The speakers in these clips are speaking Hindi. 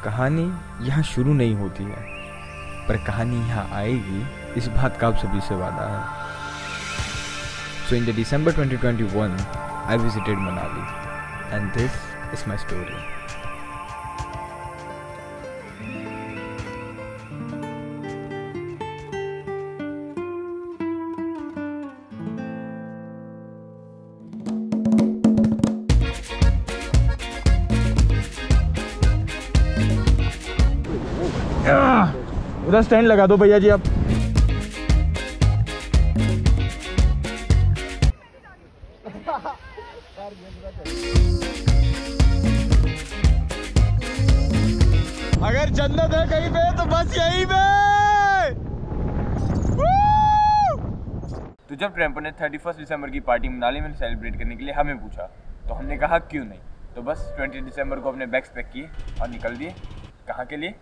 कहानी यहाँ शुरू नहीं होती है, पर कहानी यहाँ आएगी, इस बात का आप सभी से वादा है। So in the December 2021, I visited Manali, and this is my story. उधर स्टैंड लगा दो भैया जी आप। अगर जन्नत है कहीं पे तो बस यहीं पे। तो जब ट्रैम्पो ने 31 दिसंबर की पार्टी मनाली में सेलिब्रेट करने के लिए हमें पूछा, तो हमने कहा क्यों नहीं। तो बस 20 दिसंबर को अपने बैग्स पैक किए और निकल दिए। कहाँ के लिए?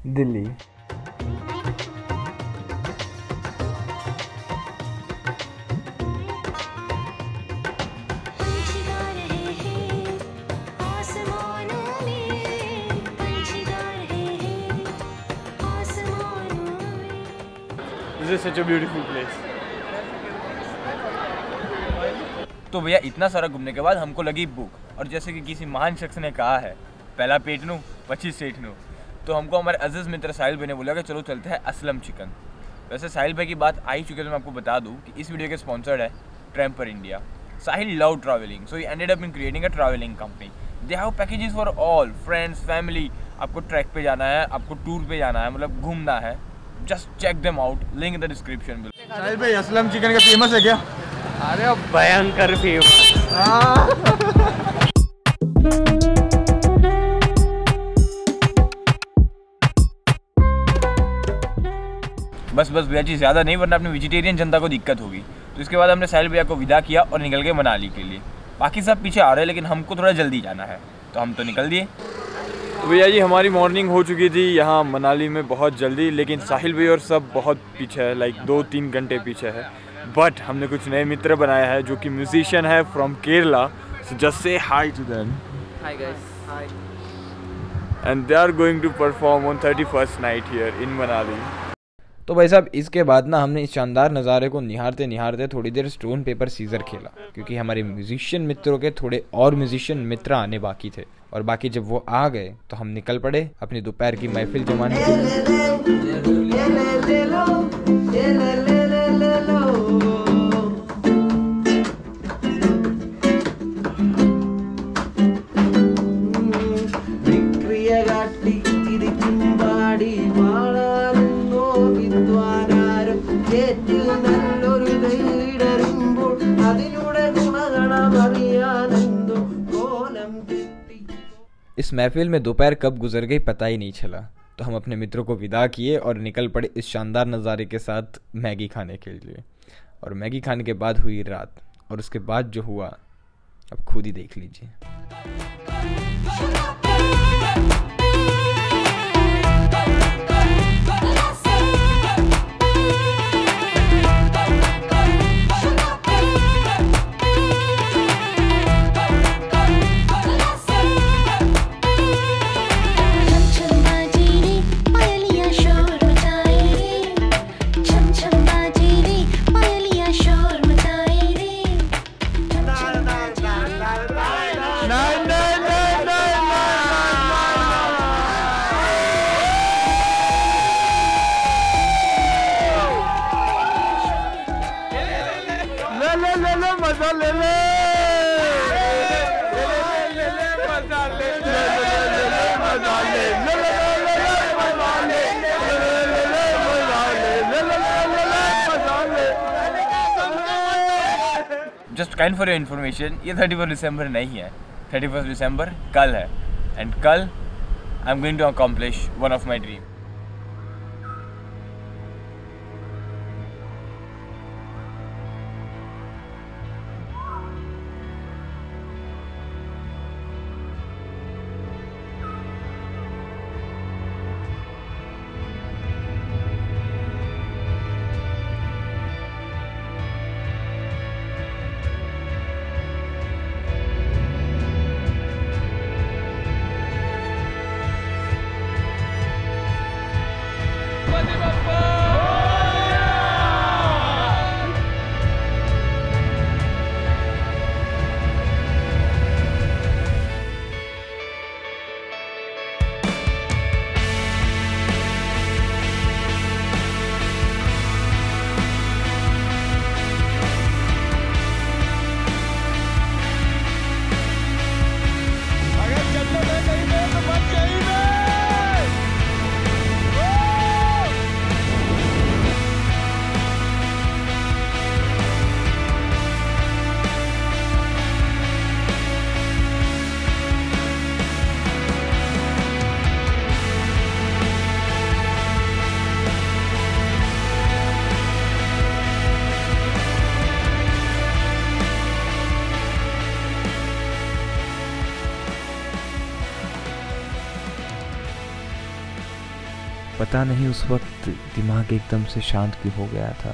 Delhi. This is such a beautiful place. तो भैया इतना सारा घूमने के बाद हमको लगी भूख, और जैसे कि किसी महान शख्स ने कहा है, पहला पेट नू 25 सेठ नू। तो हमको हमारे अजीज मित्र साहिल भाई ने बोला कि चलो चलते हैं असलम चिकन। वैसे साहिल भाई की बात आ ही चुकी है, तो मैं आपको बता दूं कि इस वीडियो के स्पॉन्सर्ड है Tramper India. Sahil love travelling, so he ended up in creating a travelling company. They have packages for all friends family. आपको ट्रैक पे जाना है, आपको टूर पे जाना है, मतलब घूमना है, just check them out, link in the description. Sahil भाई असलम चिकन का फेमस है क्या? अरे भयंकर फेमस। बस भैया जी, ज़्यादा नहीं, वरना अपनी वेजिटेरियन जनता को दिक्कत होगी। तो इसके बाद हमने साहिल भैया को विदा किया और निकल गए मनाली के लिए। बाकी सब पीछे आ रहे हैं, लेकिन हमको थोड़ा जल्दी जाना है, तो हम तो निकल दिए। तो भैया जी हमारी मॉर्निंग हो चुकी थी यहाँ मनाली में बहुत जल्दी, लेकिन साहिल भाई और सब बहुत पीछे है, लाइक 2-3 घंटे पीछे है। बट हमने कुछ नए मित्र बनाया है जो कि म्यूजिशियन है from Kerala. So just say hi to them. Hi guys. Hi. And they are going to perform on 31st night here in Manali. तो भाई साहब, इसके बाद ना हमने इस शानदार नज़ारे को निहारते निहारते थोड़ी देर स्टोन पेपर सीजर खेला, क्योंकि हमारे म्यूजिशियन मित्रों के थोड़े और म्यूजिशियन मित्र आने बाकी थे। और बाकी जब वो आ गए तो हम निकल पड़े अपनी दोपहर की महफिल जमाने के लिए। इस महफिल में दोपहर कब गुजर गई पता ही नहीं चला। तो हम अपने मित्रों को विदा किए और निकल पड़े इस शानदार नज़ारे के साथ मैगी खाने के लिए। और मैगी खाने के बाद हुई रात, और उसके बाद जो हुआ अब खुद ही देख लीजिए। Just kind for your information, ये 31 दिसंबर नहीं है, 31 दिसंबर कल है। एंड कल I am going to accomplish one of my dream. पता नहीं उस वक्त दिमाग एकदम से शांत क्यों हो गया था,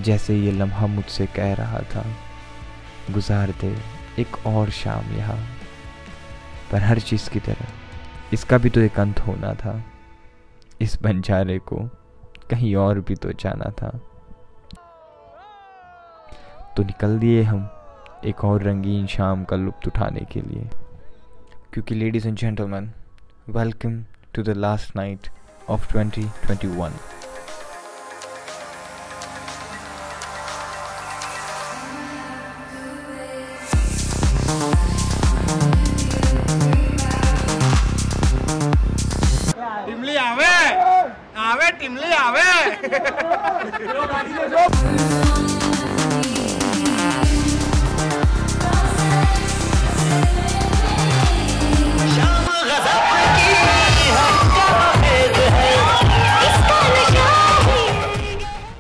जैसे ये लम्हा मुझसे कह रहा था गुजार दे एक और शाम यहाँ। पर हर चीज़ की तरह इसका भी तो एक अंत होना था। इस बंजारे को कहीं और भी तो जाना था। तो निकल दिए हम एक और रंगीन शाम का लुत्फ़ उठाने के लिए, क्योंकि ladies and gentleman, welcome to the last night of 2021. टिमली आवे आवे टिमली आवे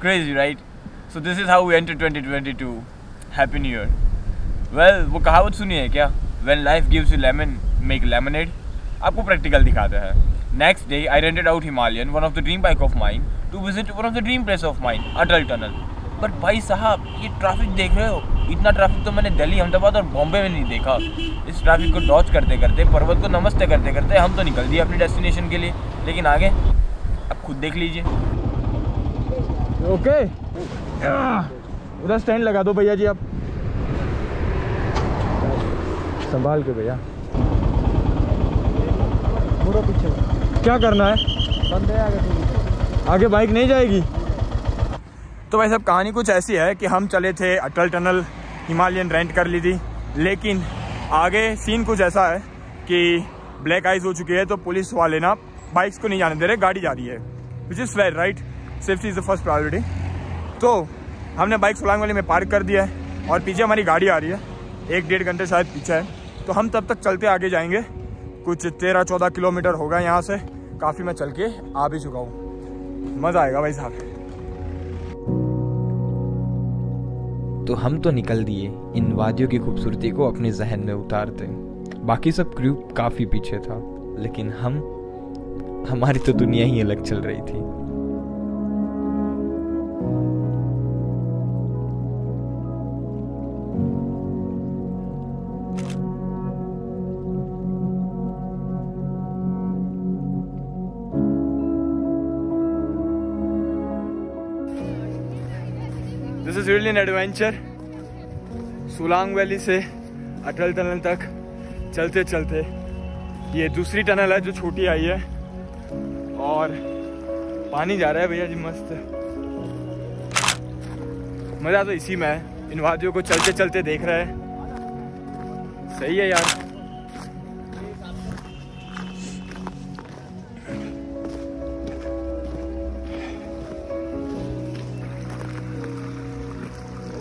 Crazy, right? So this is how we enter 2022. Happy New Year. Well, वो कहावत सुनी है क्या? When life gives you lemon, make lemonade. आपको प्रैक्टिकल दिखाते हैं. Next day, I rented out Himalayan, one of the dream bike of mine, to visit one of the dream place of mine, Atal Tunnel. But भाई साहब, ये ट्रैफिक देख रहे हो? इतना ट्रैफिक तो मैंने दिल्ली, अहमदाबाद और बॉम्बे में नहीं देखा। इस ट्रैफिक को डॉच करते करते, पर्वत को नमस्ते करते करते हम तो निकल दिए अपनी डेस्टिनेशन के लिए, लेकिन आगे अब खुद देख लीजिए। ओके, उधर स्टैंड लगा दो भैया जी, आप संभाल के भैया। मुड़ो पीछे। क्या करना है? बंदे आगे बाइक नहीं जाएगी। तो भाई साहब कहानी कुछ ऐसी है कि हम चले थे अटल टनल, हिमालयन रेंट कर ली थी, लेकिन आगे सीन कुछ ऐसा है कि ब्लैक आइज हो चुकी है, तो पुलिस वाले ना बाइक्स को नहीं जाने दे रहे, गाड़ी जा रही है, which is fair, right? Safety is the first priority. तो हमने बाइक सोलांग वैली में पार्क कर दिया है और पीछे हमारी गाड़ी आ रही है, 1-1.5 घंटे शायद पीछे है। तो हम तब तक चलते आगे जाएंगे, कुछ 13-14 किलोमीटर होगा यहाँ से, काफ़ी मैं चल के आ भी चुका हूँ, मज़ा आएगा भाई साहब। तो हम तो निकल दिए इन वादियों की खूबसूरती को अपने जहन में उतारते। बाकी सब क्रू काफ़ी पीछे था, लेकिन हमारी तो दुनिया ही अलग चल रही थी। This is really an adventure. Solang valley से अटल टनल तक चलते चलते, ये दूसरी टनल है जो छोटी आई है और पानी जा रहा है भैया जी, मस्त। मजा तो इसी में है, इन वादियों को चलते चलते देख रहे हैं, सही है यार।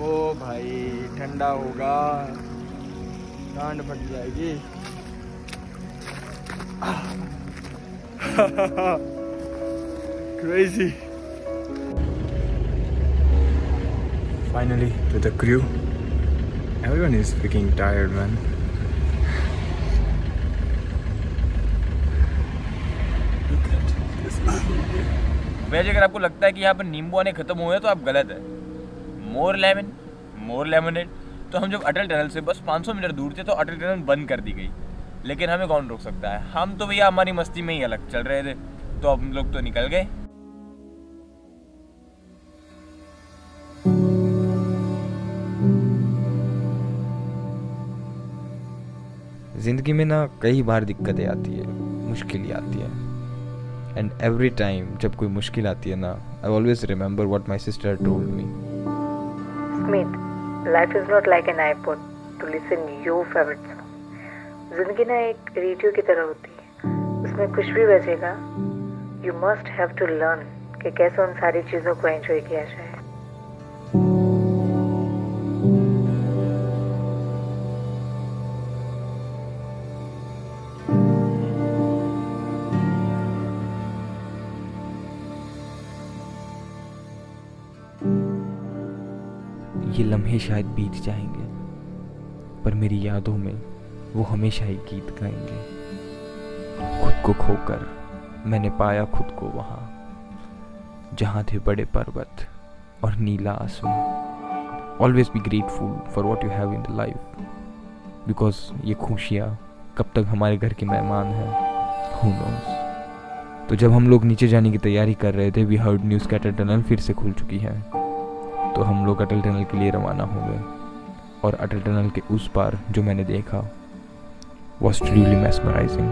ओ भाई ठंडा होगा, गांड फट जाएगी। Crazy. Finally to the crew. Everyone is freaking tired, man. वैसे अगर आपको लगता है कि यहाँ पर नींबू आने खत्म हुए हैं तो आप गलत है। मोर लेमन मोर लेमनेड। तो हम जब अटल टनल से बस 500 मीटर दूर थे तो अटल टनल बंद कर दी गई, लेकिन हमें कौन रोक सकता है? हम तो भैया हमारी मस्ती में ही अलग चल रहे थे, तो हम लोग तो निकल गए। ज़िंदगी में ना कई बार दिक्कतें आती है, मुश्किलें आती है, एंड एवरी टाइम जब कोई मुश्किल आती है ना, I always remember what my sister told me. Smith, life is not like an iPod to listen your favourite song. जिंदगी ना एक रेडियो की तरह होती है, उसमें कुछ भी बजेगा, you must have to learn कि कैसे उन सारी चीज़ों को एंजॉय किया जाए। ये लम्हे शायद बीत जाएंगे, पर मेरी यादों में वो हमेशा ही गीत गाएंगे। खुद को खोकर मैंने पाया खुद को वहाँ, जहाँ थे बड़े पर्वत और नीला आसमान। Always be grateful for what you have in the life, because ये खुशियाँ कब तक हमारे घर के मेहमान हैं, हु नोस। तो जब हम लोग नीचे जाने की तैयारी कर रहे थे, वी हर्ड न्यूज़ कि अटल टनल फिर से खुल चुकी है। तो हम लोग अटल टनल के लिए रवाना हो गए, और अटल टनल के उस पार जो मैंने देखा was truly mesmerizing।